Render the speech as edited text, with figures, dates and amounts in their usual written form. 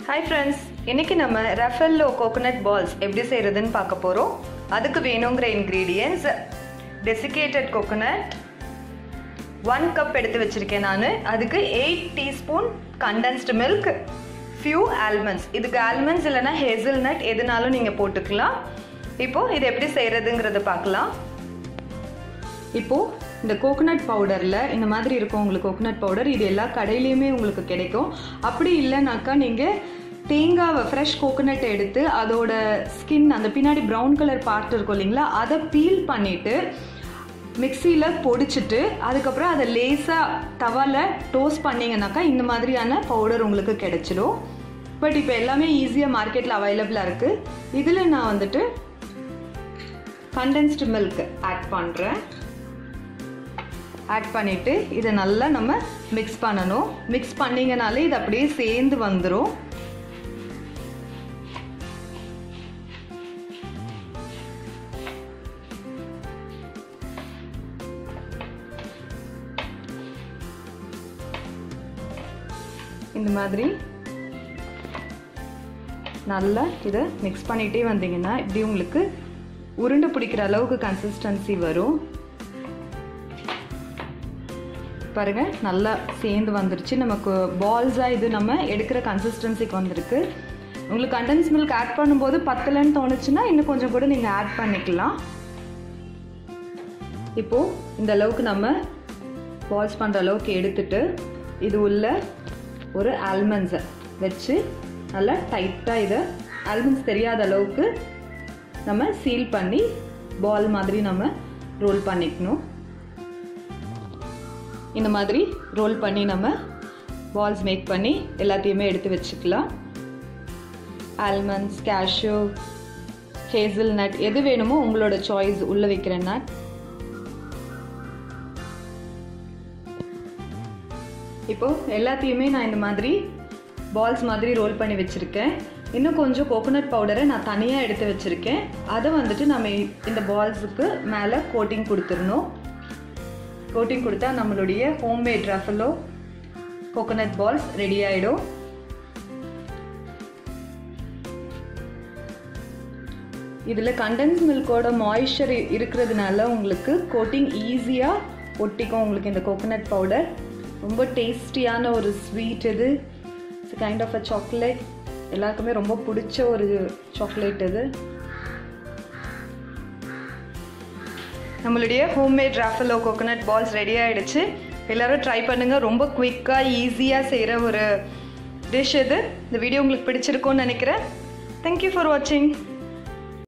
Hi friends, இன்னைக்கு நம்ம Raffaello coconut balls எப்படி செய்யறதுன்னு பார்க்க போறோம். அதுக்கு வேணுங்கிற ingredients desiccated coconut 1 cup எடுத்து வச்சிருக்கேன் நான். அதுக்கு 8 teaspoon condensed milk, few almonds. இதுக்கு almonds இல்லனா hazelnut எதுனாலும் நீங்க போட்டுக்கலாம். இப்போ இது எப்படி செய்யறதுங்கறத பார்க்கலாம். இப்போ இந்த கோகனட் பவுடர்ல இந்த மாதிரி இருக்கும் உங்களுக்கு கோகனட் பவுடர் இது எல்லா கடையிலயுமே உங்களுக்கு கிடைக்கும். அப்படி இல்லனாக்கா நீங்க தேங்காவை ஃப்ரெஷ் கோகனட் எடுத்து அதோட ஸ்கின் அந்த பின்னாடி ப்ரௌன் கலர் பார்ட் இருக்கும் இல்லைங்களா அதை பீல் பண்ணிட்டு மிக்சியில் பொடிச்சிட்டு அதுக்கப்புறம் அதை லேசாக தவாவில் டோஸ்ட் பண்ணிங்கனாக்கா இந்த மாதிரியான பவுடர் உங்களுக்கு கிடைச்சிடும். பட் இப்போ எல்லாமே ஈஸியாக மார்க்கெட்டில் அவைலபிளாக இருக்குது. இதில் நான் வந்துட்டு கண்டென்ஸ்டு மில்க் ஆட் பண்ணுறேன். ஆட் பண்ணிவிட்டு இதை நல்லா நம்ம மிக்ஸ் பண்ணணும். மிக்ஸ் பண்ணிங்கனாலே இது அப்படியே சேர்ந்து வந்துடும். இந்த மாதிரி நல்லா இதை மிக்ஸ் பண்ணிகிட்டே வந்தீங்கன்னா இப்படி உங்களுக்கு உருண்டை பிடிக்கிற அளவுக்கு கன்சிஸ்டன்சி வரும். பாருங்க நல்லா சேர்ந்து வந்துருச்சு. நமக்கு பால்ஸாக இது நம்ம எடுக்கிற கன்சிஸ்டன்சிக்கு வந்திருக்கு. உங்களுக்கு கண்டென்ஸ் மில்க் ஆட் பண்ணும்போது பத்தலைன்னு தோணுச்சுன்னா இன்னும் கொஞ்சம் கூட நீங்கள் ஆட் பண்ணிக்கலாம். இப்போது இந்த அளவுக்கு நம்ம பால்ஸ் பண்ணுற அளவுக்கு எடுத்துட்டு இது உள்ள ஒரு ஆல்மண்ட்ஸை வச்சு நல்லா டைட்டாக இதை ஆல்மண்ட்ஸ் தெரியாத அளவுக்கு நம்ம சீல் பண்ணி பால் மாதிரி நம்ம ரோல் பண்ணிக்கணும். இந்த மாதிரி ரோல் பண்ணி நம்ம பால்ஸ் மேக் பண்ணி எல்லாத்தையுமே எடுத்து வச்சுக்கலாம். ஆல்மண்ட்ஸ், கேஷ்யூ, ஹேசல் நட் எது வேணுமோ உங்களோட சாய்ஸ் உள்ள வைக்கிற நட். இப்போ எல்லாத்தையுமே நான் இந்த மாதிரி பால்ஸ் மாதிரி ரோல் பண்ணி வச்சுருக்கேன். இன்னும் கொஞ்சம் கோகோனட் பவுடரை நான் தனியாக எடுத்து வச்சுருக்கேன். அதை வந்துட்டு நம்ம இந்த பால்ஸுக்கு மேலே கோட்டிங் கொடுத்துடணும். கோட்டிங் கொடுத்தா நம்மளுடைய homemade Raffaello coconut balls ready ஆகிடும். இதில் கண்டென்ஸ் மில்கோட மாய்ஸ்சர் இருக்கிறதுனால உங்களுக்கு கோட்டிங் ஈஸியாக ஒட்டிக்கும். உங்களுக்கு இந்த கோகோனட் பவுடர் ரொம்ப டேஸ்டியான ஒரு ஸ்வீட். இது it's kind of a chocolate. எல்லாருக்குமே ரொம்ப பிடிச்ச ஒரு சாக்லேட் இது. நம்மளுடைய homemade Raffaello coconut balls ready ஆகிடுச்சு. எல்லோரும் ட்ரை பண்ணுங்கள். ரொம்ப குயிக்காக ஈஸியாக செய்கிற ஒரு டிஷ் இது. இந்த வீடியோ உங்களுக்கு பிடிச்சிருக்கும்னு நினைக்கிறேன். தேங்க்யூ ஃபார் வாட்சிங்.